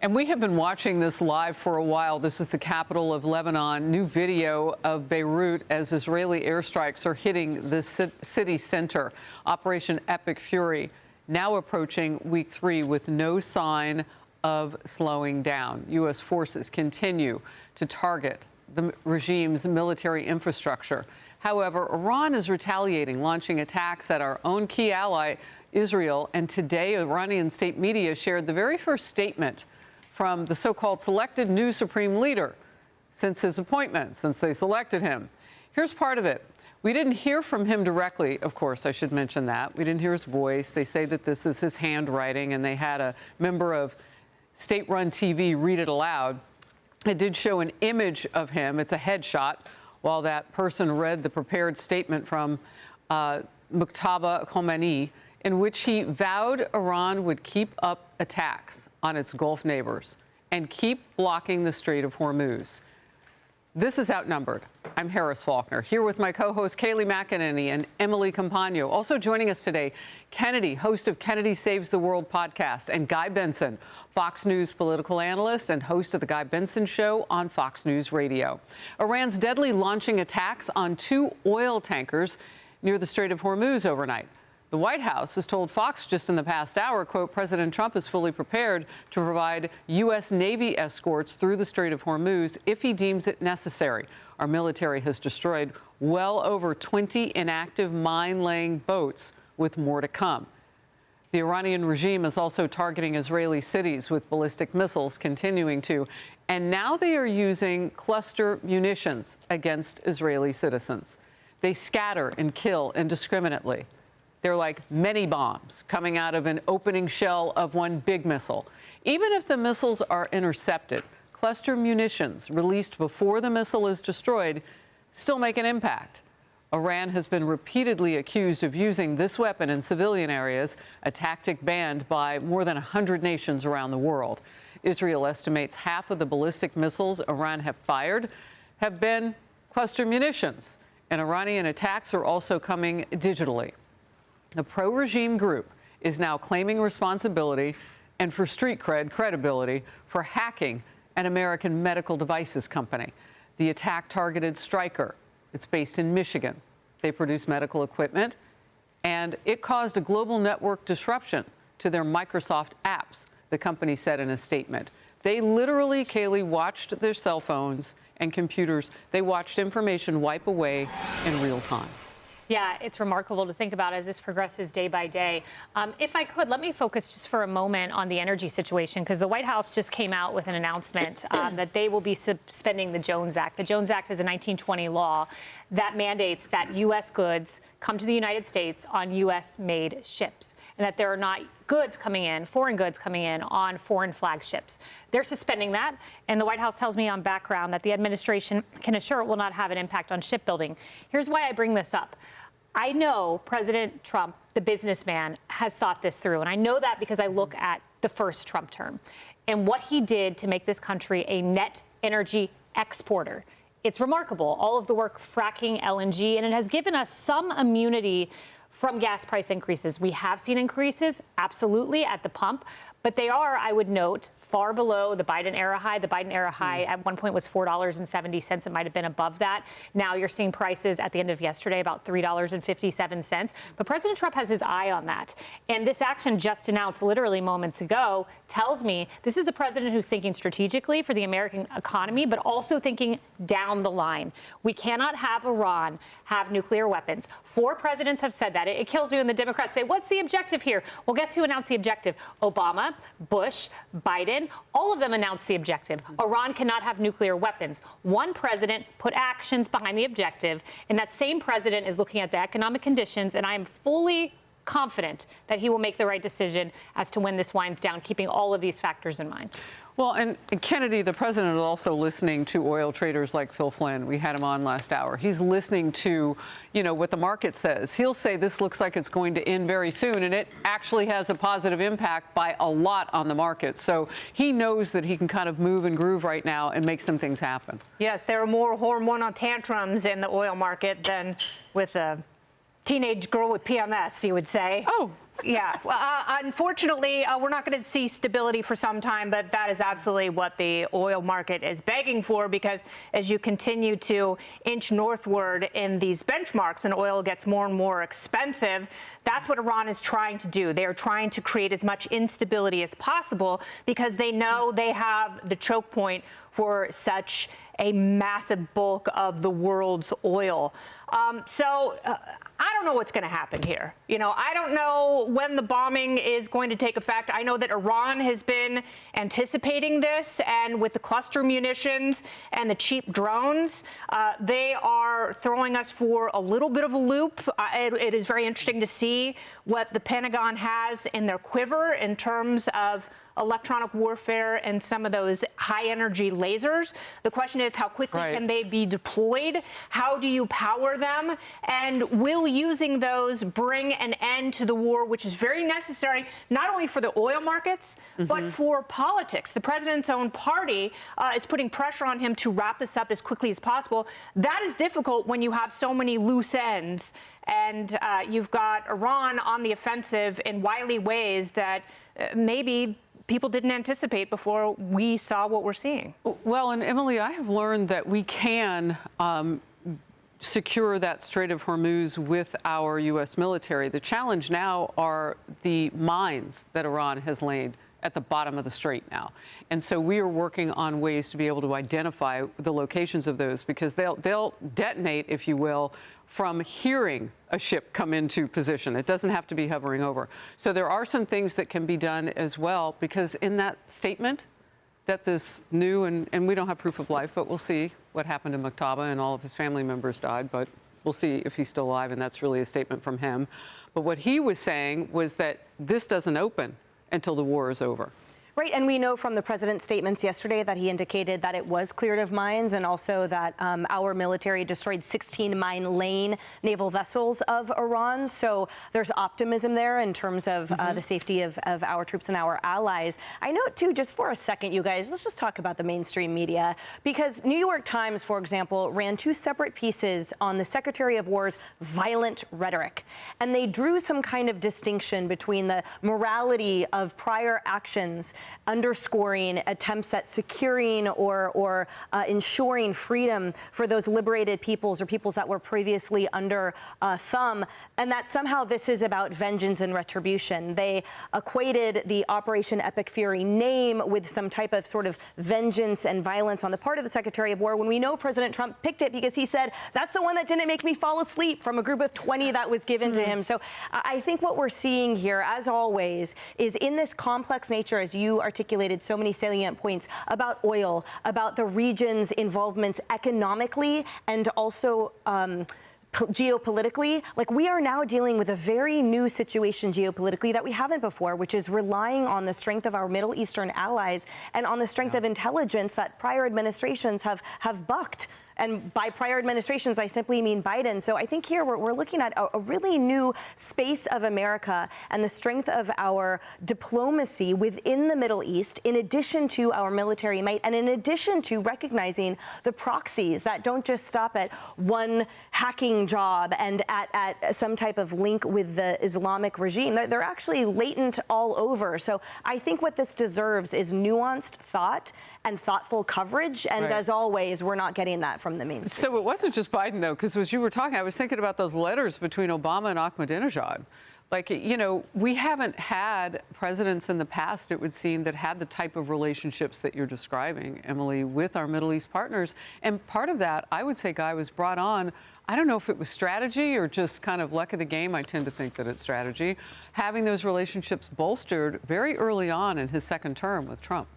And we have been watching this live for a while. This is the capital of Lebanon. New video of Beirut as Israeli airstrikes are hitting the city center. Operation Epic Fury now approaching week 3 with no sign of slowing down. U.S. forces continue to target the regime's military infrastructure. However, Iran is retaliating, launching attacks at our own key ally, Israel. And today, Iranian state media shared the very first statement from the so-called selected new supreme leader since his appointment, since they selected him. Here's part of it. We didn't hear from him directly, of course, I should mention that. We didn't hear his voice. They say that this is his handwriting, and they had a member of state-run TV read it aloud. It did show an image of him. It's a headshot, while that person read the prepared statement from Muqtada Khomeini, in which he vowed Iran would keep up attacks on its Gulf neighbors and keep blocking the Strait of Hormuz. This is Outnumbered. I'm Harris Faulkner, here with my co-hosts Kayleigh McEnany and Emily Compagno. Also joining us today, Kennedy, host of Kennedy Saves the World podcast, and Guy Benson, Fox News political analyst and host of The Guy Benson Show on Fox News Radio. Iran's deadly launching attacks on 2 oil tankers near the Strait of Hormuz overnight. The White House has told Fox just in the past hour, quote, President Trump is fully prepared to provide U.S. Navy escorts through the Strait of Hormuz if he deems it necessary. Our military has destroyed well over 20 inactive mine-laying boats, with more to come. The Iranian regime is also targeting Israeli cities with ballistic missiles, continuing to, and now they are using cluster munitions against Israeli citizens. They scatter and kill indiscriminately. They're like many bombs coming out of an opening shell of one big missile. Even if the missiles are intercepted, cluster munitions released before the missile is destroyed still make an impact. Iran has been repeatedly accused of using this weapon in civilian areas, a tactic banned by more than 100 nations around the world. Israel estimates half of the ballistic missiles Iran have fired have been cluster munitions, and Iranian attacks are also coming digitally. The pro-regime group is now claiming responsibility and for street credibility for hacking an American medical devices company. The attack targeted Stryker. It's based in Michigan. They produce medical equipment, and it caused a global network disruption to their Microsoft apps, the company said in a statement. They literally, Kayleigh, watched their cell phones and computers. They watched information wipe away in real time. Yeah, it's remarkable to think about as this progresses day by day. If I could, let me focus just for a moment on the energy situation, because the White House just came out with an announcement that they will be suspending the Jones Act. The Jones Act is a 1920 law that mandates that U.S. goods come to the United States on U.S.-made ships, and that there are not goods coming in, foreign goods coming in on foreign flag ships. They're suspending that, and the White House tells me on background that the administration can assure it will not have an impact on shipbuilding. Here's why I bring this up. I know President Trump, the businessman, has thought this through, and I know that because I look at the first Trump term and what he did to make this country a net energy exporter. It's remarkable, all of the work fracking LNG, and it has given us some immunity from gas price increases. We have seen increases, absolutely, at the pump, but they are, I would note, far below the Biden era high. The Biden era high at one point was $4.70. It might have been above that. Now you're seeing prices at the end of yesterday about $3.57. But President Trump has his eye on that. And this action just announced literally moments ago tells me this is a president who's thinking strategically for the American economy, but also thinking down the line. We cannot have Iran have nuclear weapons. 4 presidents have said that. It kills me when the Democrats say, what's the objective here? Well, guess who announced the objective? Obama, Bush, Biden. All of them announced the objective. Iran cannot have nuclear weapons. One president put actions behind the objective, and that same president is looking at the economic conditions, and I am fully confident that he will make the right decision as to when this winds down, keeping all of these factors in mind. Well, and Kennedy, the president, is also listening to oil traders like Phil Flynn. We had him on last hour. He's listening to, what the market says. He'll say this looks like it's going to end very soon, and it actually has a positive impact by a lot on the market. So he knows that he can kind of move and groove right now and make some things happen. Yes, there are more hormonal tantrums in the oil market than with a teenage girl with PMS, you would say. Oh, Yeah, well, unfortunately, we're not going to see stability for some time, but that is absolutely what the oil market is begging for, because as you continue to inch northward in these benchmarks and oil gets more and more expensive, that's what Iran is trying to do. They are trying to create as much instability as possible because they know they have the choke point for such a massive bulk of the world's oil. I don't know what's going to happen here. I don't know when the bombing is going to take effect. I know that Iran has been anticipating this, and with the cluster munitions and the cheap drones, they are throwing us for a little bit of a loop. It is very interesting to see what the Pentagon has in their quiver in terms of electronic warfare and some of those high-energy lasers. The question is, how quickly can they be deployed? How do you power them? And will using those bring an end to the war, which is very necessary, not only for the oil markets, but for politics? The president's own party is putting pressure on him to wrap this up as quickly as possible. That is difficult when you have so many loose ends. And you've got Iran on the offensive in wily ways that maybe people didn't anticipate before we saw what we're seeing. Well, and Emily, I have learned that we can secure that Strait of Hormuz with our U.S. military. The challenge now are the mines that Iran has laid at the bottom of the strait now. And so we are working on ways to be able to identify the locations of those, because they'll detonate, if you will, from hearing a ship come into position. It doesn't have to be hovering over. So there are some things that can be done as well, because in that statement that this new, and we don't have proof of life, but we'll see what happened to Muqtada, and all of his family members died, but we'll see if he's still alive, and that's really a statement from him. But what he was saying was that this doesn't open until the war is over. Right, and we know from the president's statements yesterday that he indicated that it was cleared of mines, and also that our military destroyed 16 mine-lane naval vessels of Iran. So there's optimism there in terms of the safety of our troops and our allies. I note, too, just for a second, you guys, let's just talk about the mainstream media, because New York Times, for example, ran 2 separate pieces on the Secretary of War's violent rhetoric, and they drew some kind of distinction between the morality of prior actions underscoring attempts at securing or ensuring freedom for those liberated peoples or peoples that were previously under thumb, and that somehow this is about vengeance and retribution. They equated the Operation Epic Fury name with some type of sort of vengeance and violence on the part of the Secretary of War, when we know President Trump picked it because he said, that's the one that didn't make me fall asleep, from a group of 20 that was given to him. So I think what we're seeing here, as always, is in this complex nature, as you articulated so many salient points about oil, about the region's involvements economically and also geopolitically. Like, we are now dealing with a very new situation geopolitically that we haven't before, which is relying on the strength of our Middle Eastern allies and on the strength of intelligence that prior administrations have bucked. And by prior administrations, I simply mean Biden. So I think here we're looking at a really new space of America and the strength of our diplomacy within the Middle East, in addition to our military might, and in addition to recognizing the proxies that don't just stop at one hacking job and at some type of link with the Islamic regime. They're actually latent all over. So I think what this deserves is nuanced thought and thoughtful coverage. And as always, we're not getting that from the mainstream. So it wasn't just Biden, though, because as you were talking, I was thinking about those letters between Obama and Ahmadinejad. Like, you know, we haven't had presidents in the past, it would seem, that had the type of relationships that you're describing, Emily, with our Middle East partners. And part of that, I would say, Guy, was brought on, I don't know if it was strategy or just kind of luck of the game. I tend to think that it's strategy, having those relationships bolstered very early on in his second term with Trump.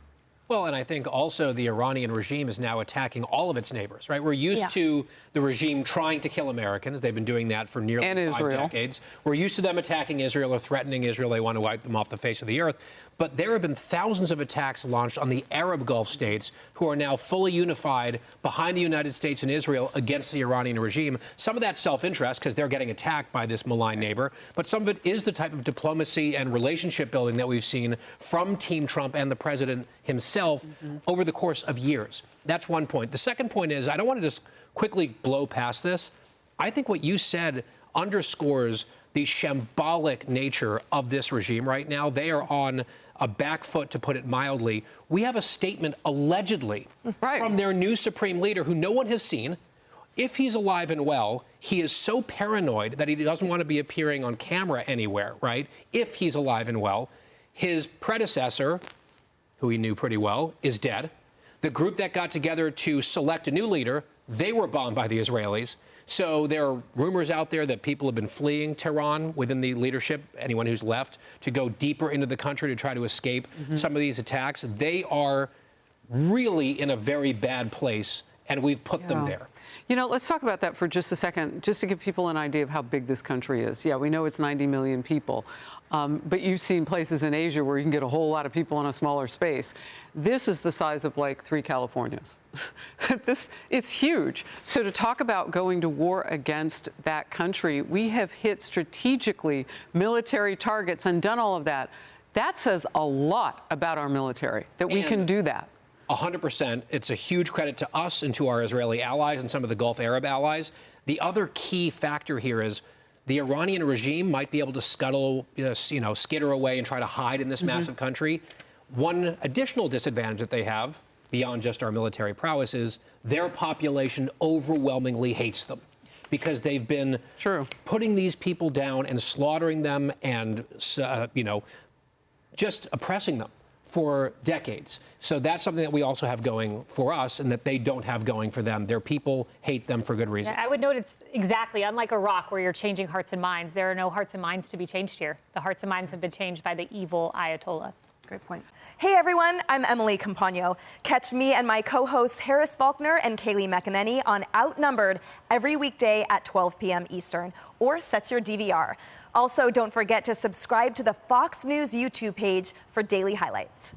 Well, and I think also the Iranian regime is now attacking all of its neighbors, right? We're used to the regime trying to kill Americans. They've been doing that for nearly 5 decades. We're used to them attacking Israel or threatening Israel. They want to wipe them off the face of the earth. But there have been thousands of attacks launched on the Arab Gulf states, who are now fully unified behind the United States and Israel against the Iranian regime. Some of that's self-interest because they're getting attacked by this malign neighbor. But some of it is the type of diplomacy and relationship building that we've seen from Team Trump and the president himself over the course of years. That's one point. The second point is, I don't want to just quickly blow past this. I think what you said underscores the shambolic nature of this regime right now. They are on a back foot, to put it mildly. We have a statement allegedly from their new supreme leader, who no one has seen. If he's alive and well, he is so paranoid that he doesn't want to be appearing on camera anywhere, right? If he's alive and well. His predecessor, who he knew pretty well, is dead. The group that got together to select a new leader, they were bombed by the Israelis. So there are rumors out there that people have been fleeing Tehran within the leadership, anyone who's left, to go deeper into the country to try to escape some of these attacks. They are really in a very bad place, and we've put them there. You know, let's talk about that for just a second, just to give people an idea of how big this country is. Yeah, we know it's 90 million people, but you've seen places in Asia where you can get a whole lot of people in a smaller space. This is the size of like 3 Californias. It's huge. So to talk about going to war against that country, we have hit strategically military targets and done all of that. That says a lot about our military, that we can do that. 100%. It's a huge credit to us and to our Israeli allies and some of the Gulf Arab allies. The other key factor here is the Iranian regime might be able to scuttle, skitter away and try to hide in this massive country. One additional disadvantage that they have, beyond just our military prowess, is their population overwhelmingly hates them, because they've been putting these people down and slaughtering them and, just oppressing them for decades. So that's something that we also have going for us, and that they don't have going for them. Their people hate them for good reason. Yeah, I would note it's exactly unlike Iraq, where you're changing hearts and minds. There are no hearts and minds to be changed here. The hearts and minds have been changed by the evil ayatollah. Great point. Hey, everyone, I'm Emily Campagno. Catch me and my co-hosts Harris Faulkner and Kaylee McEnany on Outnumbered every weekday at 12 p.m. Eastern, or set your DVR. Also, don't forget to subscribe to the Fox News YouTube page for daily highlights.